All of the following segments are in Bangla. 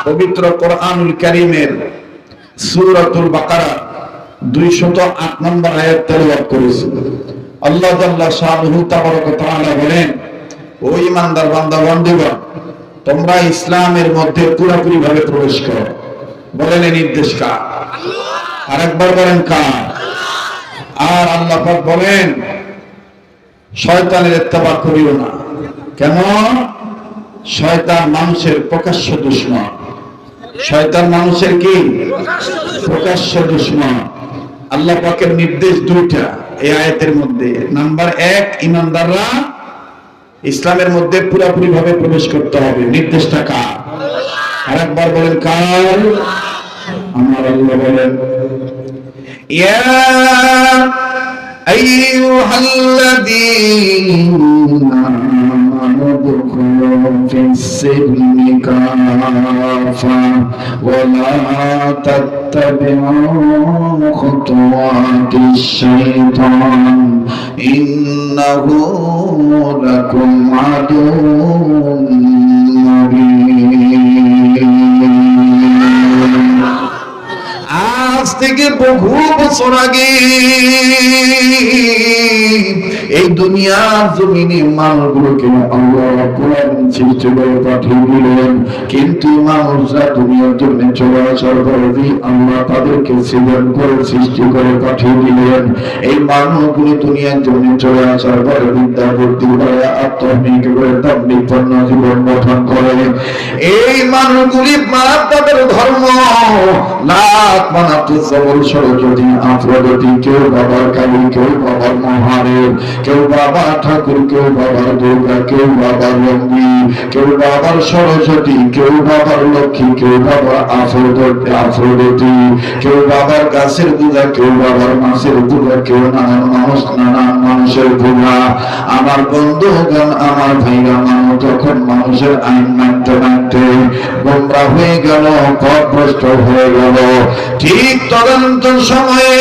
পবিত্র কোরআনুল কারীমের সূরাতুল বাকারা 208 নম্বর আয়াত তেলাওয়াত করেছি। আল্লাহ জাল্লা শানুহু তাবারাক ওয়া তাআলা বলেন, ও ঈমানদার বান্দা বান্দীগণ, তোমরা ইসলামের মধ্যে পুরোপুরি ভাবে প্রবেশ করো। বলেন এই নির্দেশ কার? আল্লাহ। আরেকবার বলেন কার? আর আল্লাহ পাক বলেন, শয়তানের ইত্তেবা করিও না। কেন? শয়তান মানুষের প্রকাশ্য দুশমন। শয়তান মানুষের কি? প্রকাশ্য দুশমন। আল্লাহ পাকের নির্দেশ দুইটা এই আয়াতের মধ্যে। নাম্বার 1, ঈমানদাররা ইসলামের মধ্যে পুরোপুরি ভাবে প্রবেশ করতে হবে। নির্দেশটা কার? আরেকবার বলেন কার? আমার আল্লাহ বলেন, ইয়া আইয়ুহাল্লাযীনা আমানু দুখুলু ফিস-সিলমি কাফা ওয়া লা তাত্তাবি'উ খুতুওয়াতিশ-শাইতান ইন্নাহু লাকুম আদুউন মুবিন। আজ থেকে বহু বছর আগে এই দুনিয়ার জমিনে মানুষগুলোকে আল্লাহ কোরআন সৃষ্টি করে পাঠিয়ে দিলেন, কিন্তু মানুষরা দুনিয়ার জন্য চলে আসার পরে আল্লাহ তাদেরকে সৃজন করে সৃষ্টি করে পাঠিয়ে দিলেন। এই মানুষগুলো দুনিয়ার জন্য চলে আসার পরে বিদ্যা বুদ্ধি করে আত্মনিক করে তাবলীগপূর্ণ জীবন গঠন করে। এই মানুষগুলি তাদের ধর্ম লাখ মানাতে সবল সরস্বতী আফ্রোদিতি, কেউ বাবার কালী, কেউ বাবার মহাদেব, কেউ বাবা ঠাকুর, কেউ বাবার দুর্গা, কেউ বাবার লক্ষ্মী, কেউ বাবার সরস্বতী, কেউ বাবার লক্ষ্মী, কেউ বাবার আফ্রোদিতি, কেউ বাবার গাছের পূজা, কেউ বাবার মাছের পূজা, কেউ নানান মানুষের পূজা। আমার বন্ধুগণ, আমার ভাইরা, মানুষ যখন মানুষের আইন মানতে মানতে গোমরা হয়ে গেল, পথভ্রষ্ট হয়ে গেল, ঠিক তদন্ত সময়ে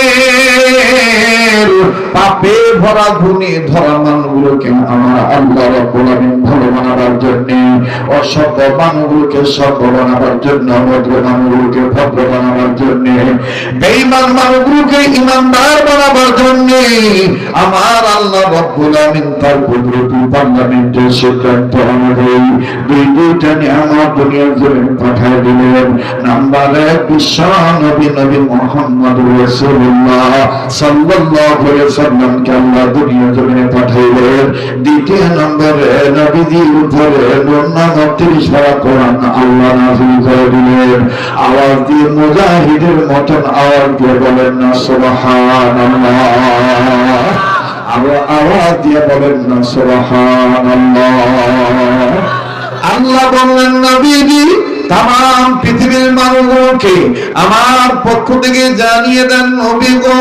পাপে ভরা গুণে ধরা মানুষগুলোকে আমার আল্লাহ রাব্বুল আলামিন ভালো বানাবার জন্য, অসভ্য মানুষগুলোকে সভ্য বানাবার জন্য, ভদ্র মানুষগুলোকে ভদ্র বানাবার জন্য, বেঈমান মানুষগুলোকে ঈমানদার বানাবার জন্য আমার আল্লাহ রাব্বুল আলামিন তার কুদরতি পার্লামেন্টের সিদ্ধান্ত অনুযায়ী দুইটা নিয়ামত দুনিয়ার জমিনে পাঠিয়ে দিলেন। নাম্বার 1, বিশ্ব নবী মুহাম্মদুর রাসূলুল্লাহ সাল্লাল্লাহু আলাইহি ওয়াসাল্লামকে আল্লাহ দুনিয়ার জমিনে পাঠাইলেন। দ্বিতীয় নম্বরে নবীজির উপরে 39 পারা কোরআন আল্লাহ নাযিল করে দিলেন। আওয়াজ দিয়ে মুজাহিদের মতন আওয়াজ দিয়ে বলেন না সুবহানাল্লাহ। আওয়াজ দিয়ে বলেন না সুবহানাল্লাহ। আল্লাহ বললেন, নবীজি তাম পৃথিবীর মানুষগুলোকে আমার পক্ষ থেকে জানিয়ে দেন, নবী গো,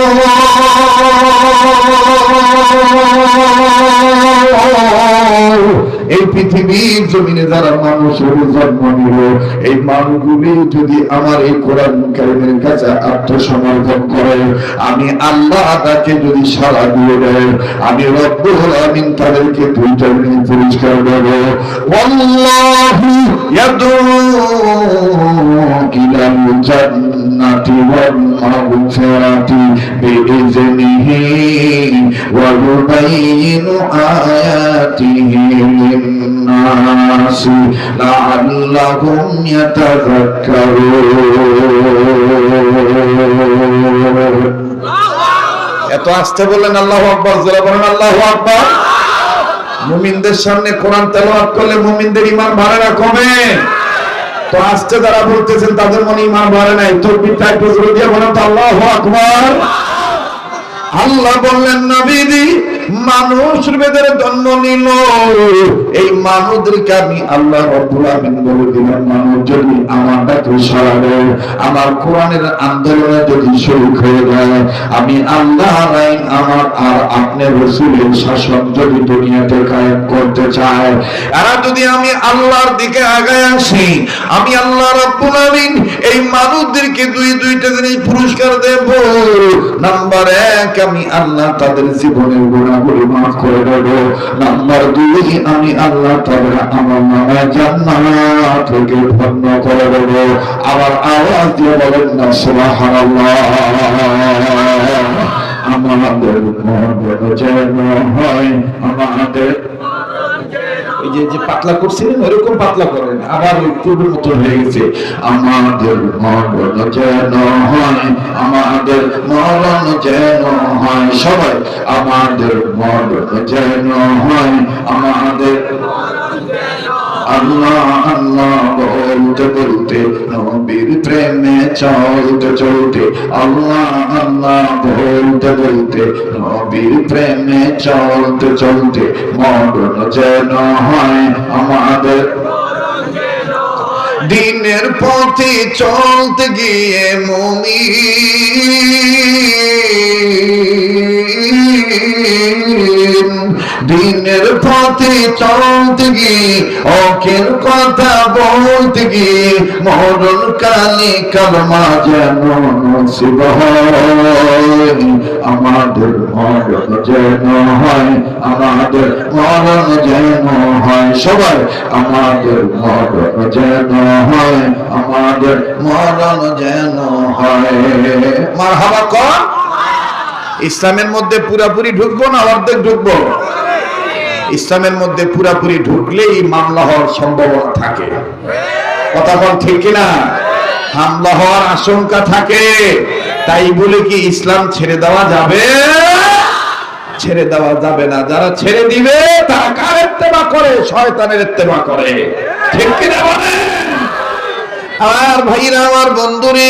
এই পৃথিবীর জমিনে যারা মানুষের জন্ম নিল, এই মানুষগুলি যদি আমার এই কোরআন কারীমের কাছে আত্মসমর্পণ করে, আমি আল্লাহ তাকে যদি সাড়া দিয়ে দেয়, আমি রব্বুল আলামিন তাদেরকে দুইটা নিয়ে পুরস্কার দেব। আল্লাহু ইয়াদউ ইলাল জান্নাতি ওয়াল মাগফিরাতি বিইজনিহি ওয়া ইউবাইয়িনু আয়াতিহি লিন-নাসি লাআল্লাহুম ইয়াতাযাক্কারুন। এত আস্তে বলেন আল্লাহু আকবার, জোরে বলেন আল্লাহু আকবার। মুমিনদের সামনে কোরআন তেলাওয়াত করলে মুমিনদের ঈমান বাড়ে না কমে? তো আস্তে যারা বলতেছেন তাদের মনে ঈমান বাড়ে নাই, তাকবীরটা একটু জোরে দিয়ে বলেন তো আল্লাহু আকবার। আল্লাহ বললেন, নবীজি মানুষ ভেতরে জন্ম নিল, এই মানুষদেরকে আমি আল্লাহ রাব্বুল আলামিন বলে দিলাম, মানুষ যদি আমার ডাকে সাড়া দেয়, আমার কোরআনের আন্দোলনে যদি শরীক হয়ে যায়, আমি আল্লাহ আইন আমার আর আপনার রাসূলের শাসন যদি দুনিয়াতে কায়েম করতে চায়, এরা যদি আমি আল্লাহর দিকে আগায় আসি, আমি আল্লাহ রাব্বুল আলামিন এই মানুষদেরকে দুইটা জিনিস পুরস্কার দেব। নাম্বার 1, আমি আল্লাহ তাদের জীবনের গুনাহ গুনাহগুলো মাফ করে দেব। নাম্বার 2, আমি আল্লাহ তাআলা আমার নামে জান্নাত থেকে ধন্য করে দেব। আবার আওয়াজ দিয়ে বলেন না সুবহানাল্লাহ। আমাদের মরণ যেন হয়, আমাদের এই যে পাতলা করছিলেন ওরকম পাতলা করেন, আবার পূর্বের মতো হয়ে গেছে। আমাদের মরণ যেন হয়, আমাদের মরণ যেন হয়, সবাই আমাদের মরণ যেন হয়, আমাদের আল্লাহ আল্লাহ বলতে বলতে নবীর প্রেমে চলতে চলতে, আল্লাহ আল্লাহ বলতে বলতে নবীর প্রেমে চলতে চলতে মরণ যেন হয় আমাদের। দিনের পথে চলতে গিয়ে মুমিন, দিনের পথে চলতে গিয়ে অখের কথা বলতে গিয়ে মরণ কালে কালমা যেন নসিব হয়, আমাদের মরণ যেন হয়, আমাদের মরণ যেন হয়, সবাই আমাদের মরণ যেন হয়, আমাদের মরণ যেন হয়। মারহাবা কর। ইসলামের মধ্যে পুরাপুরি ঢুকবো না অর্ধেক ঢুকবো? ইসলামের মধ্যে পুরাপুরি ঢুকলেই মামলা হওয়ার সম্ভাবনা থাকে। কথা বল ঠিক কিনা? হামলা হওয়ার আশঙ্কা থাকে। তাই বলে কি ইসলাম ছেড়ে দেওয়া যাবে? ছেড়ে দেওয়া যাবে না। যারা ছেড়ে দিবে তারা কার ইত্তেবা করে? শয়তানের ইত্তেবা করে। ঠিক কিনা বলেন? আমার ভাইরা, আমার বন্ধুরে,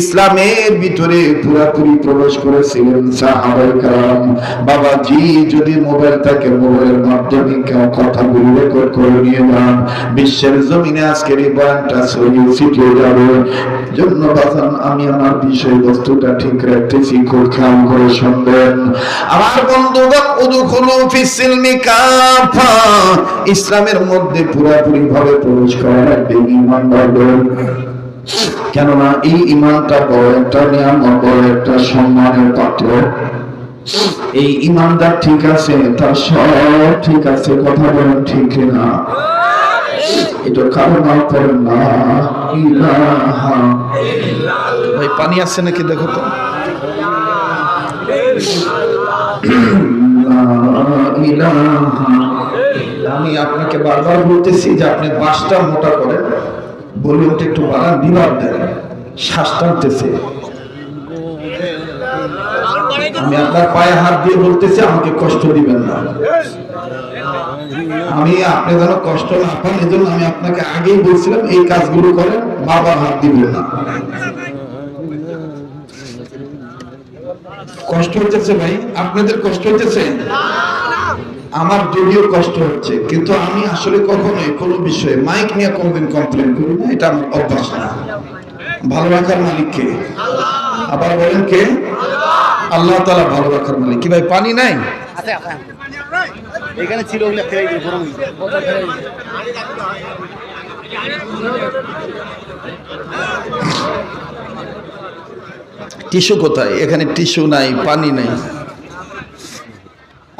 ইসলামের ভিতরে পুরাপুরি প্রবেশ করেছিলেন সাহাবায়ে কেরাম। বাবাজি যদি মোবাইল থাকে মোবাইলের মাধ্যমে কেউ কথাগুলো রেকর্ড করে নিয়ে যান, বিশ্বের জমিনে আজকের এই বয়ানটা ছড়িয়ে ছিটিয়ে যাবে। জন্য বাজান আমি আমার বিষয়বস্তুটা ঠিক রাখতেছি, খুব খেয়াল করে শুনবেন। আমার বন্ধুগণ, উদখুলু ফিস সিলমি কাফা, ইসলামের মধ্যে পুরাপুরি ভাবে প্রবেশ করার আগে ঈমান বাড়বে। কেননা এই ঈমানটা বড় একটা নিয়ামত, বড় একটা সম্মানের পাত্র। এই ঈমানদার ঠিক আছে, তার সব ঠিক আছে। কথা বলেন ঠিক না? এটা কারণ পড়েন না ইলাহা ইল্লাল্লাহ। ভাই পানি আছে নাকি দেখো তো। আমি আপনাকে বারবার বলতেছি যে আপনি বাসটা মোটা করেন, ভলিউমটা একটু বাড়ান, বিভাগ দেন, শ্বাস টানতেছে। আমি আপনার পায়ে হাত দিয়ে বলতেছি আমাকে কষ্ট দিবেন না। আমি আপনি যেন কষ্ট না পান এজন্য আমি আপনাকে আগেই বলছিলাম এই কাজগুলো করেন, বাবার হাত দিবেন না। কষ্ট হচ্ছে ভাই, আপনাদের কষ্ট হচ্ছে? আমার যদিও কষ্ট হচ্ছে, কিন্তু আমি আসলে কখনোই কোনো বিষয়ে মাইক নিয়ে কোনদিন কমপ্লেন করি না। এটা আমার অভ্যাস না। ভালো রাখার মালিক কে? আবার বলেন কে? আল্লাহ তাআলা ভালো রাখার মালিক। কি ভাই পানি নাই? এখানে ছিল, টিস্যু কোথায়? এখানে টিস্যু নাই, পানি নাই,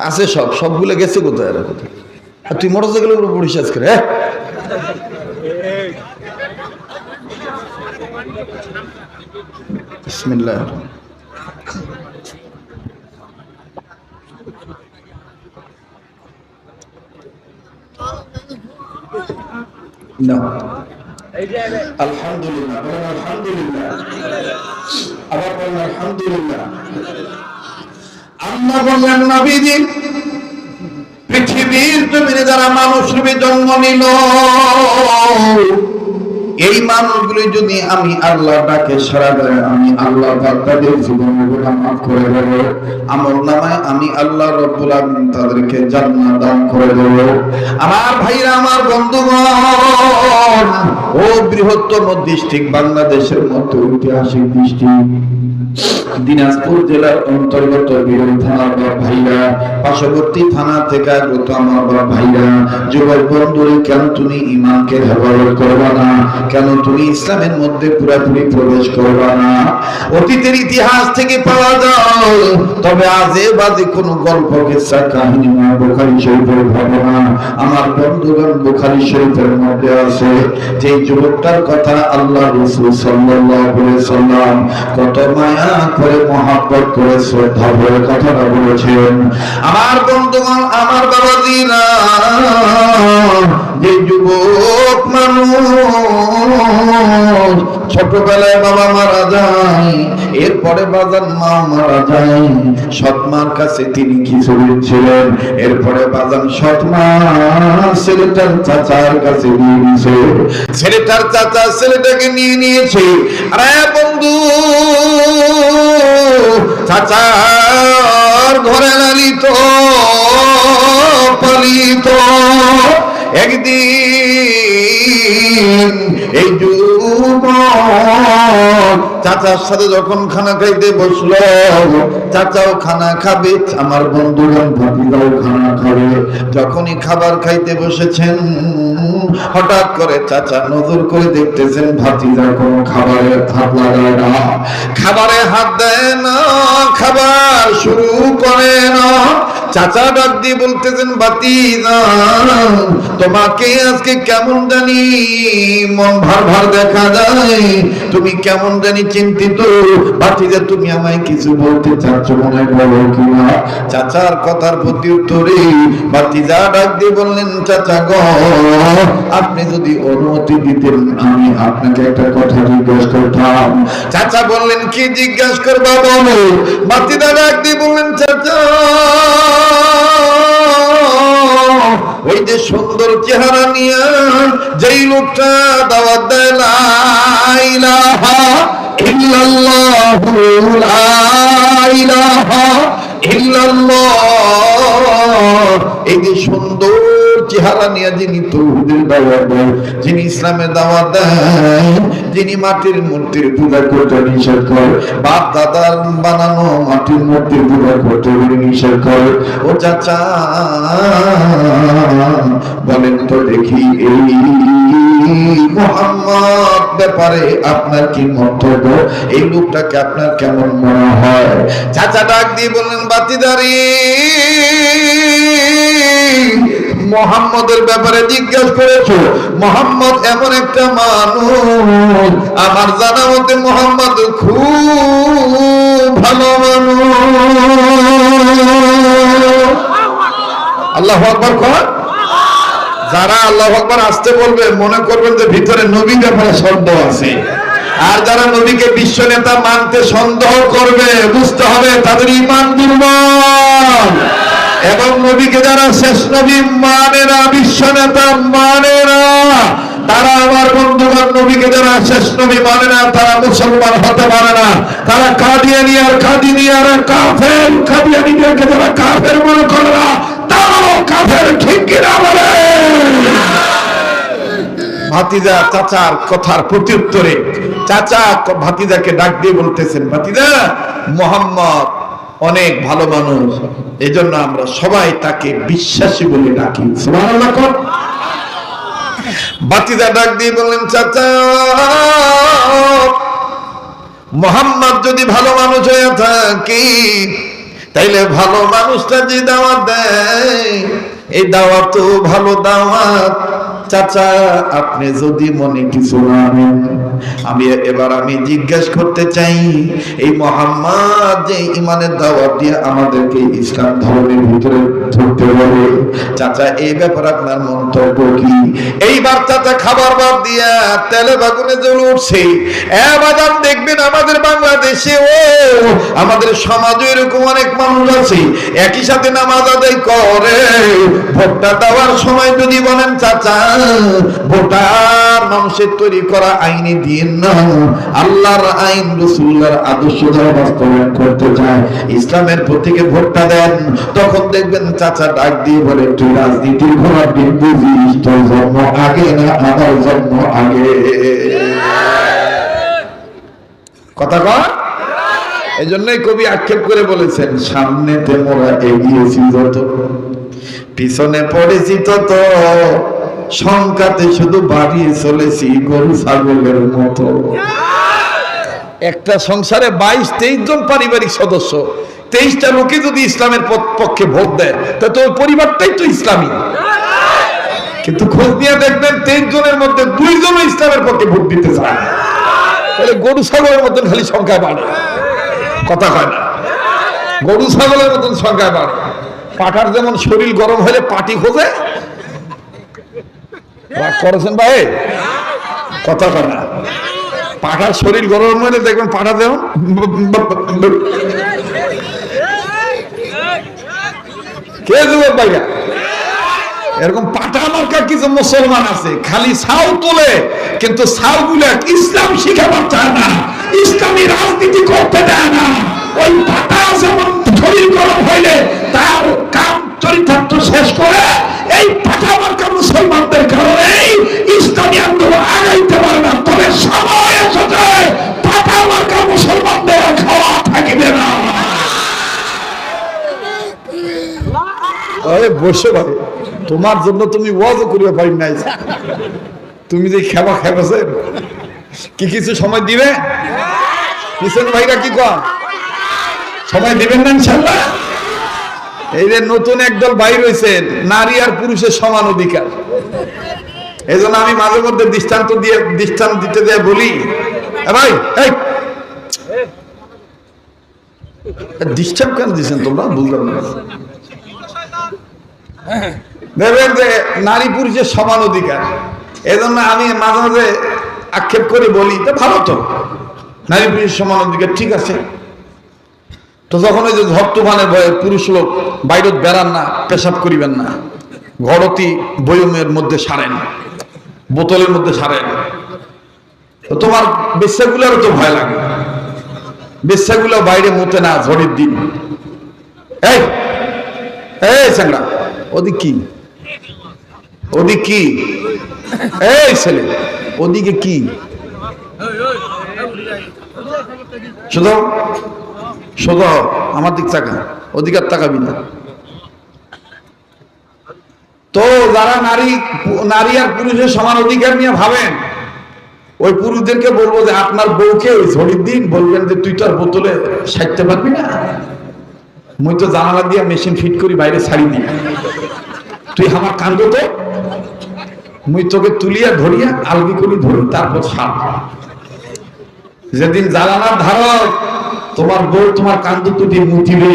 আছে সবগুলো গেছে কোথায়? আর তুই মোটরসাইকেলের উপর পড়িস আজকে? হ্যাঁ, বিসমিল্লাহ। না আলহামদুলিল্লাহ, আলহামদুলিল্লাহ, আবার বলেন আলহামদুলিল্লাহ। আল্লাহ বললেন নবীজি, পৃথিবীর জমিনে যারা মানুষ রূপে জন্ম নিল, এই মানুষগুলো যদি আমি আল্লাহ ডাকে সাড়া দেয়, আমি আল্লাহ তাদের জীবনের গুনাহ মাফ করে দেব। আমলনামায় আমি আল্লাহ রব্বুল আলামিন তাদেরকে জান্নাত দান করে দেব। আমার ভাইরা, আমার বন্ধুগণ, ও বৃহত্তম ডিস্ট্রিক্ট বাংলাদেশের মতো ঐতিহাসিক ডিস্ট্রিক্ট দিনাজপুর জেলার অন্তর্গত বিরল থানার ভাইরা, পার্শ্ববর্তী থানা থেকে আগত আমার ভাইরা, যুবক বন্ধুরা, কেন তুমি ঈমানকে হেফাজত করবা না? কেন তুমি ইসলামের মধ্যে পুরোপুরি প্রবেশ করবা না? অতীতের ইতিহাস থেকে পাওয়া যায়, তবে আজে বাজে কোন গল্প কিসসা কাহিনী না বুখারী শরীফের ঘটনা। আমার বন্ধুগণ, বুখারী শরীফের মধ্যে আছে যে যুবকটার কথা আল্লাহ রাসূল সাল্লাল্লাহু আলাইহি ওয়াসাল্লাম কত মায়া করে, মহব্বত করে, শ্রদ্ধা করে কথাটা বলেছেন। আমার বন্ধুগণ, আমার বাবাজিরা, যে যুবক মানুষ ছোটবেলায় বাবা মারা যায়, এরপরে বাজান মা মারা যায়, সৎমার কাছে তিনি খিচুড়ি ছিলেন, এরপরে বাজান সৎমা ছেলেটার চাচার কাছে নিয়ে নিয়েছে, ছেলেটার চাচা ছেলেটাকে নিয়ে নিয়েছে। আরে বন্ধু, চাচার ঘরে লালিত পালিত একদিন এই যুবক চাচার সাথে যখন খানা খাইতে বসলো, চাচাও খানা খাবে, আমার বন্ধুগণ ভাতিজাও খানা খাবে। যখনই খাবার খাইতে বসেছেন, হঠাৎ করে চাচা নজর করে দেখতেছেন ভাতিজা কোনো খাবারে হাত লাগায় না, খাবারে হাত দেয় না, খাবার শুরু করে না। চাচা ডাক দিয়ে বলতেছেন, ভাতিজা তোমাকে আজকে কেমন জানি মন ভার ভার দেখা যায়, তুমি কেমন জানি চিন্তিত। ভাতিজা তুমি আমায় কিছু বলতে চাচ্ছ মনে হয়, বলো কিনা? চাচার কথার প্রতি উত্তরে ভাতিজা ডাক দিয়ে বললেন, চাচা গো, আপনি যদি অনুমতি দিতেন আমি আপনাকে একটা কথা জিজ্ঞাসা করতাম। চাচা বললেন, কি জিজ্ঞাসা করবা বলো? ভাতিজা ডাক দিয়ে বললেন, চাচা ওই যে সুন্দর চেহারা নিয়ে যেই লোকটা দাওয়াত দেয় লা ইলাহা ইল্লাল্লাহু লা ইলাহা ইল্লাল্লাহ, এই যে সুন্দর চেহারা নিয়ে যিনি তাওহীদের দাওয়াত দেয়, যিনি ইসলামের দাওয়াত দেয়, যিনি মাটির মূর্তির পূজা করতে নিষেধ করে, বাপ দাদার বানানো মাটির মূর্তির পূজা করতে নিষেধ করে, ও চাচা বলেন তো দেখি এই মুহাম্মদ ব্যাপারে আপনার কি মন্তব্য? এই লোকটাকে আপনার কেমন মনে হয়? চাচা ডাক দিয়ে বললেন, বাতিদারি মুহাম্মদের ব্যাপারে জিজ্ঞাসা করেছো? মুহাম্মদ এমন একটা মানুষ, আমার জানা মতে মুহাম্মদ খুব ভালো মানুষ। আল্লাহু আকবার কর। যারা আল্লাহু আকবার আসতে বলবে মনে করবেন যে ভিতরে নবী ব্যাপারে সন্দেহ আছে, আর যারা নবীকে বিশ্ব নেতা মানতে সন্দেহ করবে, বুঝতে হবে তাদের ঈমান দুর্বল। এবং নবীকে যারা শেষ নবী মানে না, বিশ্ব নেতা মানে না, তারা আমার বন্ধুগণ, নবীকে যারা শেষ নবী মানে না, তারা মুসলমান হতে পারে না। তারা কাদিয়ানী আর কাদিয়ানীর কাফের, কাদিয়ানীদেরকে যারা কাফের মনে করে না, তারাও কাফের, ঠিক কিনা বলে? ভাতিজা চাচার কথার প্রত্যুত্তরে চাচা ভাতিজাকে ডাক দিয়ে বলতেছেন, ভাতিজা মুহাম্মদ অনেক ভালো মানুষ, এজন্য আমরা সবাই তাকে বিশ্বাসী বলে ডাকি। সুবহানাল্লাহ। ভাতিজা ডাক দিয়ে বললেন, চাচা মুহাম্মদ যদি ভালো মানুষ হয়ে থাকে, তাইলে ভালো মানুষটা যে দাওয়াত দেয়, এই দাওয়াত তো ভালো দাওয়াত। চাচা আপনি যদি মনে কিছু আনেন, আমি জিজ্ঞাসা করতে চাই, এই মুহাম্মদ যে ইমানের দাওয়াত দিয়ে আমাদেরকে ইসলাম ধর্মের ভিতরে ঢুকতে বলে, চাচা এই ব্যাপারে আপনার মন্তব্য কি? এইবার চাচা খাবার বাদ দিয়া তেলে বাগুনে জ্বলে উঠছে। বাদাম দেখবেন আমাদের বাংলাদেশে ও আমাদের সমাজে এরকম অনেক মানুষ আছে, একই সাথে নামাজ আদায় করে, ভোটটা দেওয়ার সময় যদি বলেন, চাচা ভোটার মানুষের তৈরি করা আইনি দিন না, আল্লাহর আইন রাসূলুল্লাহর আদর্শ দ্বারা বাস্তবায়ন করতে চায়, ইসলামের প্রতীকে ভোটটা দেন, তখন দেখবেন চাচা ডাক দিয়ে বলে, তুই রাজনীতির ঘোড়া দিন বুঝিস, তোর জন্ম আগে না আমার জন্ম আগে। কথা কর। এই জন্যই কবি আক্ষেপ করে বলেছেন, সামনেতে মোরা এগিয়েছি যত, পিছনে পড়েছি তত, সংখ্যাতে শুধু বাড়িয়ে চলেছি গরু ছাগলের মতো। একটা সংসারে 22-23 জন পারিবারিক সদস্য, 23টা লোকে যদি ইসলামের পক্ষে ভোট দেয় তা তো ওই পরিবারটাই তো ইসলামী। কিন্তু খোঁজ নিয়ে দেখবেন 23 জনের মধ্যে 2 জন ইসলামের পক্ষে ভোট দিতে চায়, তাহলে গরু ছাগলের মতন খালি সংখ্যা বাড়ে, কথা হয় না। গরু ছাগলের মতন সংখ্যা বাড়ে। পাঠার যেমন শরীর গরম হলে পাটি খোঁজে, রাগ করেছেন ভাই, কথা হয় না। পাঠার শরীর গরম হলে দেখবেন পাঠা যেমন, কে যুবক ভাইয়া, এরকম পাটা মার্কা কিছু মুসলমান আছে, খালি ছাউ তোলে কিন্তু ছাউ গুলো ইসলাম শিখাবার চায় না, ইসলামী রাজনীতি করতে দেয় না। ওই পাটা যেমন শরীর গরম হইলে তার কাম চরিতার্থ শেষ করে, এই পাটা মার্কা মুসলমানদের কারণে ইসলামী আন্দোলন আগাইতে পারে না। তবে সময় এসেছে পাটা মার্কা মুসলমানদের খাওয়া থাকবে না। আরে বসে ভাই, তোমার জন্য তুমি ওয়াজও করিয়া পারি নাই, তুমি যে খেবা খেবেছেন কি কিছু সময় দিবে? কিষেন ভাইরা কি কন সময় দিবেন না ইনশাআল্লাহ? এই যে নতুন একদল ভাই রয়েছেন, নারী আর পুরুষের সমান অধিকার, এই জন্য আমি মাঝে মধ্যে দৃষ্টান্ত দিতে দিয়ে বলি, ভাই এই ডিস্টার্ব কেন দিচ্ছেন তোমরা, বুঝলাম না। দেখবেন যে নারী পুরুষের সমান অধিকার, এই জন্য আমি মাঝে মাঝে আক্ষেপ করে বলি, তো ভালো তো নারী পুরুষের সমান অধিকার, ঠিক আছে। তো যখন ওই যে ঝড় তুফানের ভয়ে পুরুষ লোক বাইরে বেড়ান না, পেশাব করিবেন না, ঘরতি বয়মের মধ্যে সারেন, বোতলের মধ্যে সারেন, তো তোমার বেশ্যাগুলোরও তো ভয় লাগে, বেশ্যাগুলো বাইরে মতে না ঝড়ের দিন। এই এই চ্যাংড়া, ওদিক কি, ওদিক কি, এই ছেলে ওদিকে কি, শুধু শুধু আমার দিক তাকা, ওদিকে আর তাকাবি না। তো যারা নারী আর পুরুষের সমান অধিকার নিয়ে ভাবেন, ওই পুরুষদেরকে বলবো যে আপনার বউকে ওই ঝড়ির দিন বলবেন যে তুই তো আর বোতলে সাইতে পারবি না, মুই তো জানালা দিয়ে মেশিন ফিট করি বাইরে ছাড়ি দিই, তুই আমার কান্দ তো, মুই তোকে তুলিয়া ধরিয়া আলগি করি ধরি, তারপর সাপ। যেদিন জানালার ধারক তোমার বউ তোমার কান্দ তুটি মুতিবে,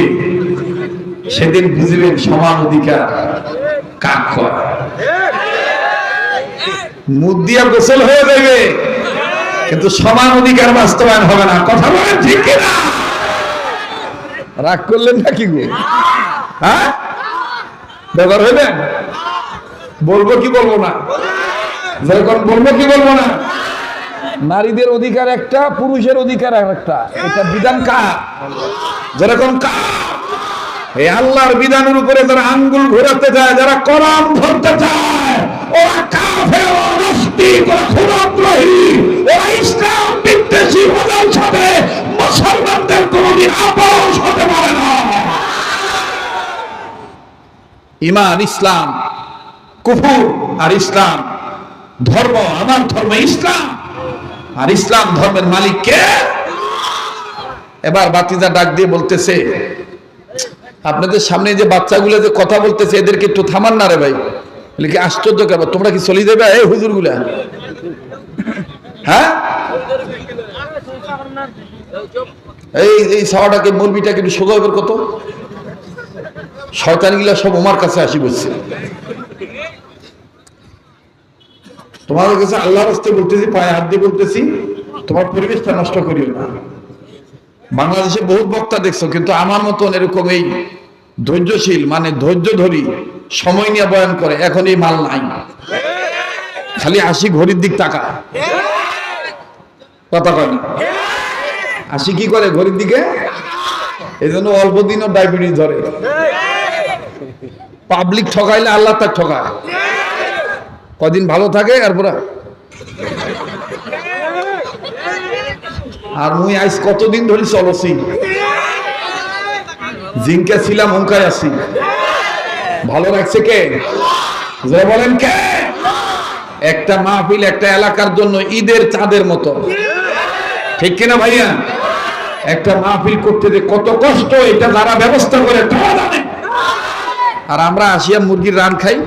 সেদিন বুঝবেন সমান অধিকার কাক কয়। মুখ দিয়া গোসল হয়ে যাবে কিন্তু সমান অধিকার বাস্তবায়ন হবে না, কথা বলেন ঠিক কিনা? রাগ করলেন নাকি গো? হ্যাঁ, ব্যাপার হইলেন, বলবো কি বলবো না, যেরকম বলবো কি বলবো না। নারীদের অধিকার একটা, পুরুষের অধিকার একটা, এটা বিধান কার? যেরকম এই আল্লাহর বিধানের উপরে যারা আঙ্গুল ঘোরাতে চায়, যারা কলম ধরতে চায়, ওরা কাফের, নাস্তিক, ওরা ক্ষুদ্রগ্রহী, ওরা ইসলাম বিদ্বেষী হওয়ার সাথে মুসলমানদের কোনদিন আপোষ হতে পারে না। ঈমান ইসলাম, কুফর আর ইসলাম, ধর্ম আমার ধর্ম ইসলাম, আর ইসলাম ধর্মের মালিক কে? এবার বাতিজা ডাক দিয়ে বলতেছে, আপনাদের সামনে যে বাচ্চাগুলো যে কথা বলতেছে এদেরকে একটু থামান না রে ভাই। বলে কি আশ্চর্য কেন, তোমরা কি চলে দেবে এই হুজুর গুলা? হ্যাঁ, এই সাওয়াটাকে মুরবিটাকে একটু সোজা বের কত, শয়তান গুলা সব ওমার কাছে আসি বসছে। তোমাদের কাছে আল্লাহর রাস্তায় বলতেছি, পায়ে হাত দিয়ে বলতেছি, তোমার পরিবেশটা নষ্ট করিও না। বাংলাদেশে বহুত বক্তা দেখছো, কিন্তু আমার মতন এরকম এই ধৈর্যশীল, মানে ধৈর্য ধরি সময় নিয়ে বয়ান করে, এখন এই মাল নাই, খালি আসি ঘড়ির দিক তাকা, কথা কয় না, আসি কি করে ঘড়ির দিকে, এই জন্য অল্প দিনও ডায়াবেটিস ধরে। পাবলিক ঠকাইলে আল্লাহ তার ঠকায়, কদিন ভালো থাকে এরপরে। আর মুই আজ কতদিন ধরে চলছি, জিঙ্কে ছিলাম হুঙ্কায় আছি। ভালো লাগছে কে? যে বলেন কে? একটা মাহফিল একটা এলাকার জন্য ঈদের চাঁদের মতো, ঠিক কিনা ভাইয়া? একটা মাহফিল করতে যে কত কষ্ট, এটা যারা ব্যবস্থা করে তারা জানে। আর আমরা আসিয়া মুরগির রান খাই,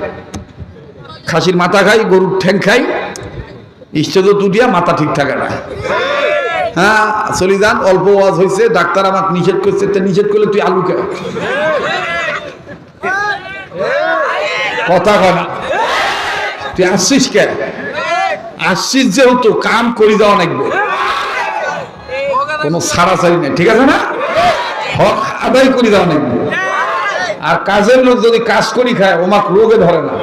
খাসির মাথা খাই, গরুর ঠ্যাং খাই, ইস্টেজও দুটিয়া মাথা ঠিক থাকে না। হ্যাঁ চলি যান, অল্প ওয়াজ হয়েছে, ডাক্তার আমাকে নিষেধ করছে, নিষেধ করলে তুই আলু খা, কথা কয় না। তুই আসছিস কে? আসছিস যেহেতু কাম করি যাওয়া লাগবে, কোনো ছাড়াছাড়ি নেই, ঠিক আছে না? হক আদায় করি যাওয়া লাগবে। আর কাজের লোক যদি কাজ করি খায় ওমাক রোগে ধরে না,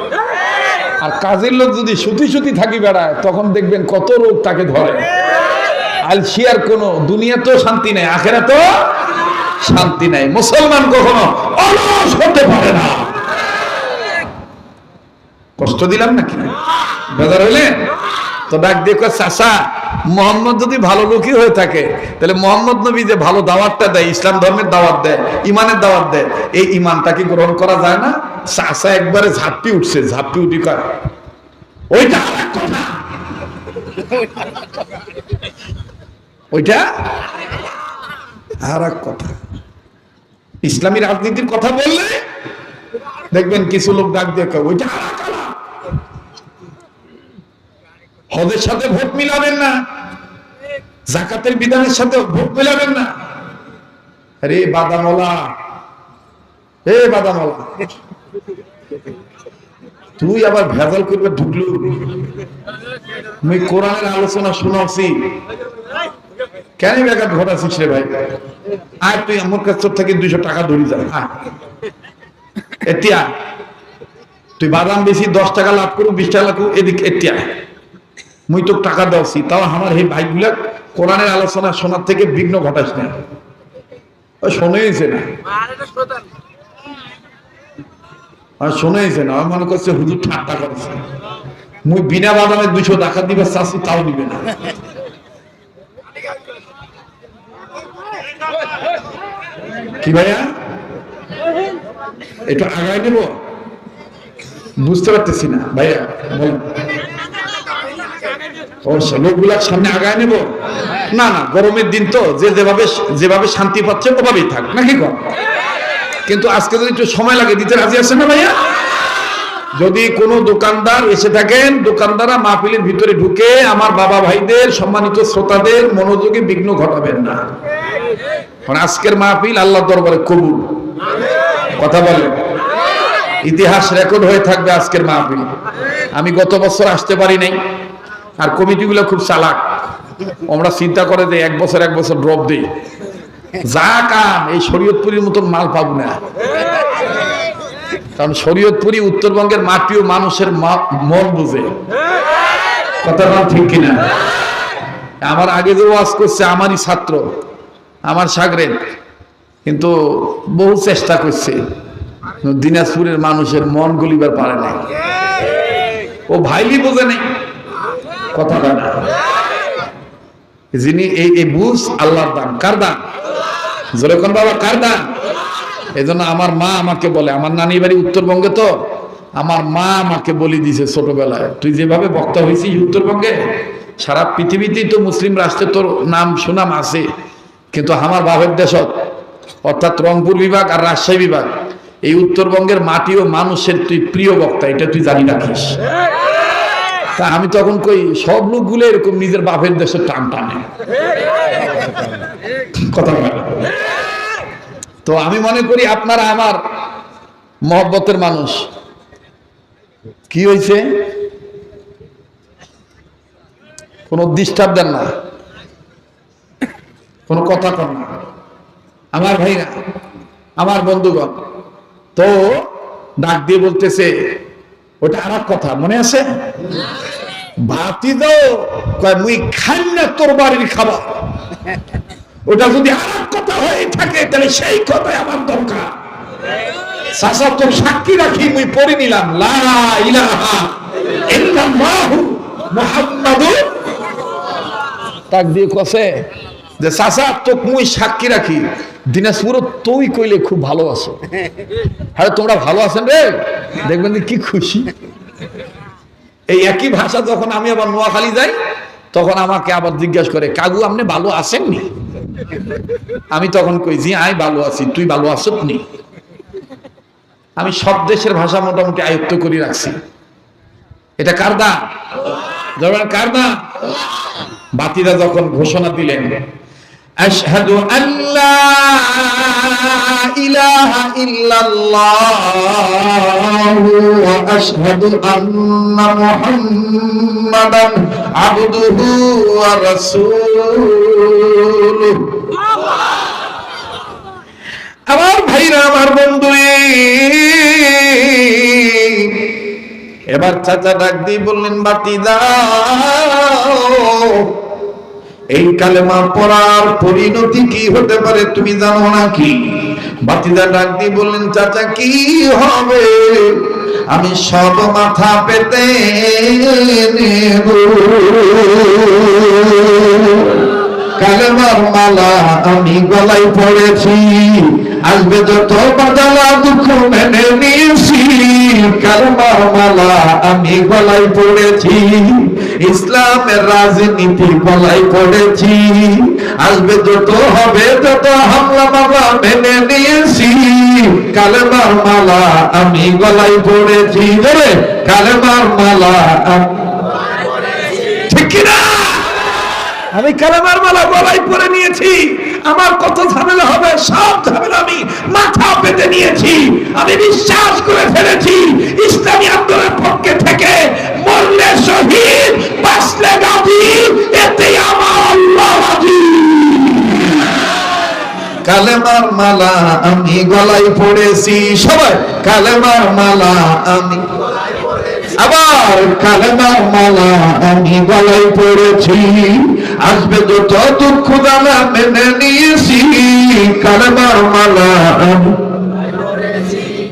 আর কাজের লোক যদি সুতি সুতি থাকি বেড়ায় তখন দেখবেন কত রোগ তাকে ধরে। আলসিয়ার কোনো দুনিয়াতেও শান্তি নেই, আখেরাতেও শান্তি নেই। মুসলমান কখনো অলস হতে পারে না। কষ্ট দিলাম নাকি? বেজার হইলে তো ডাক দিয়ে কয়, চাচা মোহাম্মদ যদি ভালো লোকই হয়ে থাকে তাহলে মোহাম্মদ নবী যে ভালো দাওয়াতটা দেয়, ইসলাম ধর্মের দাওয়াত দেয়, ইমানের দাওয়াত দেয়, এই ইমানটা কি গ্রহণ করা যায় না? চাচা একবারে ঝাপটি উঠছে, ঝাপটি উঠি কয়, ওইটা আরেক কথা, ওইটা আরেক কথা। ইসলামী রাজনীতির কথা বললে দেখবেন কিছু লোক ডাক দিয়ে কয়, ওইটা আরেক কথা। হজের সাথে ভোট মিলাবেন না, যাকাতের বিধানের সাথে ভোট মিলাবেন না। আরে বাদামওয়ালা, এ বাদামওয়ালা, তুই আবার ভেজাল করবে ঢুকলু। আমি কোরআনের আলোচনা শোনাচ্ছি, কেন ব্যাঘাত ঘটাচ্ছিস রে ভাই? আর তুই আমার কাছ থেকে 200 টাকা ধরি যা, এতিয়া তুই বাদাম বেশি 10 টাকা লাভ করু, 20 টাকা লাভ করু, এদিকে এতিয়া মুই তো টাকা দেওয়াছি, তাও আমার এই ভাইগুলা কোরআনের আলোচনা শোনার থেকে বিঘ্ন ঘটাস না। শোনেইছে না, শোনেইছে না, মনে করছে হুজুর ঠাট্টা করছে। মুই বিনা বাদামে 200 টাকা দিবে চাচ্ছি, তাও দিবে না। কি ভাইয়া একটু আগায় নেব? বুঝতে পারতেছি না ভাইয়া, বল। লোকগুলার সামনে আগায় নেব না? না, গরমের দিন তো, যে যেভাবে শান্তি পাচ্ছে ওভাবেই থাক নাকি কর। কিন্তু আজকে যদি একটু সময় লাগে দিতে রাজি আছে না ভাইয়া? যদি কোনো দোকানদার এসে থাকেন, দোকানদাররা মাহফিলের ভিতরে ঢুকে আমার বাবা ভাইদের, সম্মানিত শ্রোতাদের মনোযোগে বিঘ্ন ঘটাবেন না। আজকের মাহফিল আল্লাহর দরবারে কবুল, কথা বলেন। ইতিহাস রেকর্ড হয়ে থাকবে আজকের মাহফিল। আমি গত বছর আসতে পারি নাই, আর কমিটিগুলো খুব চালাক, আমরা চিন্তা করে যে এক বছর ড্রপ দেই, যা কাম এই শরীয়তপুরীর মতন মাল পাবো না। কারণ শরীয়তপুরী উত্তরবঙ্গের মাটি ও মানুষের মন বুঝে, কথা ঠিক কিনা? আমার আগে যে ওয়াজ করছে আমারই ছাত্র, আমার সাগরেদ, কিন্তু বহু চেষ্টা করছে, দিনাজপুরের মানুষের মন গলিবার পারে নাই। ও ভাইলি বোঝে নাই, কথা না। যিনি এই বুঝ আল্লাহর দান, কার দান? জোরে কোন বাবা, কার দান? এই জন্য আমার মা আমাকে বলে, আমার নানি বাড়ি উত্তরবঙ্গে, তো আমার মা আমাকে বলে দিয়েছে ছোটবেলায়, তুই যেভাবে বক্তা হয়েছিস উত্তরবঙ্গে, সারা পৃথিবীতেই তো মুসলিম রাষ্ট্রে তোর নাম সুনাম আছে, কিন্তু আমার বাপের দেশত অর্থাৎ রংপুর বিভাগ আর রাজশাহী বিভাগ, এই উত্তরবঙ্গের মাটি ও মানুষের তুই প্রিয় বক্তা, এটা তুই জানি রাখিস। তা আমি তখন কই, সব লোকগুলো এরকম নিজের বাপের দেশের টান টানে, কথা বলে। তো আমি মনে করি আপনারা আমার মহব্বতের মানুষ। কি হয়েছে? কোনো ডিস্টার্ব দেন না, কোনো কথা কন না আমার ভাইরা, আমার বন্ধুগণ। তো ডাক দিয়ে বলতেছে, ওটা আর কথা মনে আছে? ভাতি দাও, মুই খাই না তোর বাড়ির খাবার। ওটা যদি আর কথা হয়ে থাকে তাহলে সেই কথাই আমার দরকার। চাচা তোর সাক্ষী রাখি, মুই পড়ে নিলাম লা ইলাহা ইল্লাল্লাহু মুহাম্মাদুর। তাক দিয়ে কসে যে চাচা তোকে মুই সাক্ষী রাখি, দিনাজপুর তুই কইলে খুব ভালো আছো, আরে তোমরা ভালো আছেন রে, দেখবেন কি খুশি। এই একই ভাষা যখন আমি আবার নোয়াখালী যাই তখন আমাকে আবার জিজ্ঞাসা করে, কাকু আপনি ভালো আছেননি? আমি তখন কই, জি আমি ভালো আছি, তুই ভালো আছো নি? আমি সব দেশের ভাষা মোটামুটি আয়ত্ত করে রাখছি। এটা কার দান? কার দান? বাতিরা যখন ঘোষণা দিলেন, আশহাদু আল্লা ইলাহা ইল্লাল্লাহু ওয়া আশহাদু আন্না মুহাম্মাদান আবদুহু ওয়া রাসূলুহু। আমার ভাইরা, আমার বন্ধু, এবার চাচা ডাক দিয়ে বললেন, বাতিদা এই কালেমা পড়ার পরিণতি কি হতে পারে তুমি জানো নাকি? বাতিদা ডাক দিয়ে বললেন, চাচা কি হবে? আমি সব মাথা পেতে নেব, কালেমার মালা আমি গলায় পড়েছি, আসবে যত বাজালা দুঃখ মেনে নিয়েছি, কালেমার মালা আমি গলায় পড়েছি, ইসলামের রাজনীতি গলায় পড়েছি, আসবে যত হবে যত হামলা মামলা মেনে নিয়েছি, কালেমার মালা আমি গলায় পড়েছি, কালেমার মালা ঠিক কিনা? আমি কালেমার মালা গলায় পরে নিয়েছি, আমার কত ঝামেলা হবে সব ঝামেলা আমি মাথা পেতে নিয়েছি, আমি বিশ্বাস করে ফেলেছি ইসলামী আন্দোলনের পক্ষে থেকে মরলে শহীদ, বাঁচলে গাজী, এতে আমার আল্লাহ রাজি। কালেমার মালা আমি গলায় পড়েছি, সবাই কালেমার মালা আমি, আবার কালেমার মালা আমি গলায় পড়েছি, আসবে যত দুঃখ জ্বালা মেনে নিয়েছি, কালেমার মালা আমি।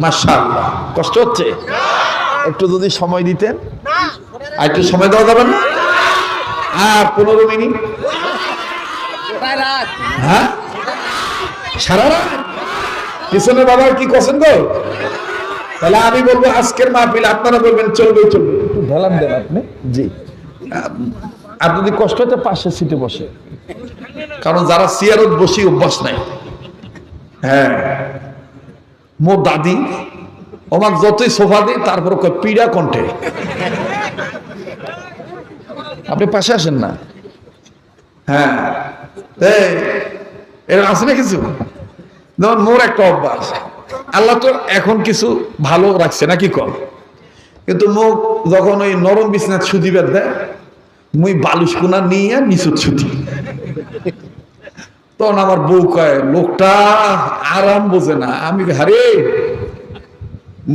মাশাআল্লাহ, কষ্ট হচ্ছে? একটু যদি সময় দিতেন। আর একটু সময় দেওয়া যাবে না? আর 15 মিনিট। হ্যাঁ, সারা রাত পিছনে বাবা কি করছেন গো? তাহলে আমি বলবো আজকের মাহফিল, আপনারা বলবেন চলবে চলবে, একটু ঢেলান দেন আপনি। জি, আর যদি কষ্ট হতে পাশে সিটে বসে, কারণ যারা চেয়ারত বসি অভ্যাস নাই। হ্যাঁ, মোর দাদি আমার যতই সোফা দিই তারপর পিড়া কণ্ঠে, আপনি পাশে আসেন না। হ্যাঁ, এর আছে না কিছু, যেমন মোর একটা অভ্যাস, আল্লাহ তো এখন কিছু ভালো রাখছে নাকি কম, কিন্তু মুখ যখন ওই নরম বিছনাথ সুদিবার দেয়, মুই বালুসকুনা নিয়ে নিচুত ছুটি, তখন আমার বউ কয় লোকটা আরাম বোঝে না। আমি হারে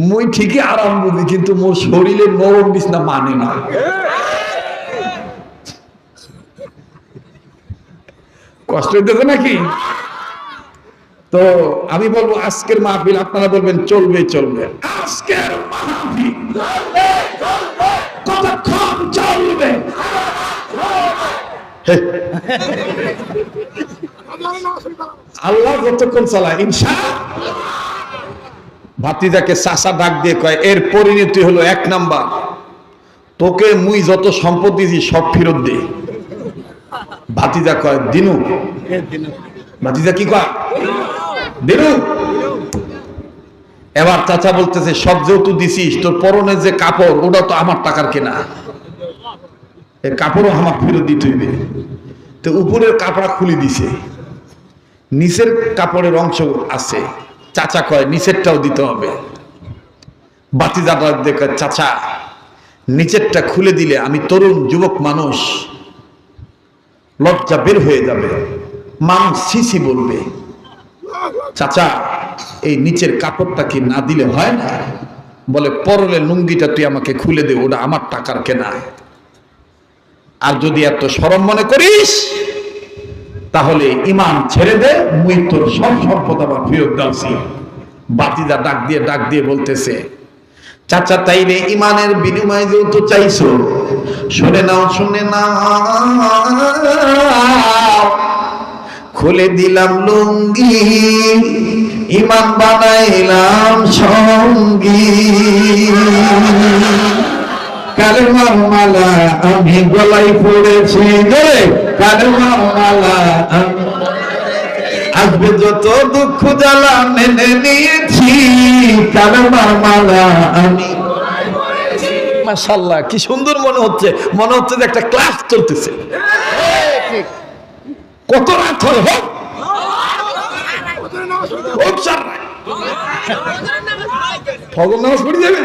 মুই ঠিকই আরাম বুঝি, কিন্তু মোর শরীরে নরম বিছনা মানে না। কষ্ট হইতেছে নাকি? তো আমি বলবো আজকের মাহফিল, আপনারা বলবেন চলবে চলবে, আজকের মাহফিল কতক্ষণ চলবে? আল্লাহ যতক্ষণ চালায় ইনশাআল্লাহ। ভাতিজাকে চাচা ডাক দিয়ে কয়, এর পরিণতি হলো 1 নাম্বার, তোকে মুই যত সম্পদ দিয়েছি সব ফেরত দে। ভাতিজা কয় দিনু, ভাতিজা কি কয় দিনু। এবার চাচা বলতেছে, সব যেহেতু দিছিস, তোর পরনের যে কাপড় ওটা তো আমার টাকার কেনা, এই কাপড়ও আমার ফেরত দিতে হইবে। তো উপরের কাপড় খুলে দিছে, নিচের কাপড়ের অংশ আছে, চাচা কয় নিচেরটাও দিতে হবে। ভাতিজাটা দেখে, চাচা নিচেরটা খুলে দিলে আমি তরুণ যুবক মানুষ, লজ্জা বের হয়ে যাবে, মানুষ সিসি বলবে। চাচা এই নিচের কাপড়টা কি না দিলে হয় না? বলে পরনের লুঙ্গিটা তুই আমাকে খুলে দে, ওটা আমার টাকার কেনা। আর যদি এত শরম মনে করিস তাহলে ইমান ছেড়ে দে, মুই তোর সব সম্পদ আবার ফেরত দাওছি। ভাতিজা ডাক দিয়ে বলতেছে, চাচা তাইলে ইমানের বিনিময়ে যেহেতু চাইছো, শুনে নাও খুলে দিলাম লুঙ্গি, ইমান বানাইলাম সঙ্গী। কালেমার মালা আমি গলায় পড়েছি, কালেমার মালা আমি, আসবে যত দুঃখ জ্বালা মেনে নিয়েছি, কালেমার মালা আমি। মাশাআল্লাহ, কি সুন্দর মনে হচ্ছে, মনে হচ্ছে যে একটা ক্লাস চলতেছে। কত রাত হল, ফজর নামাজ পড়ে যাবে।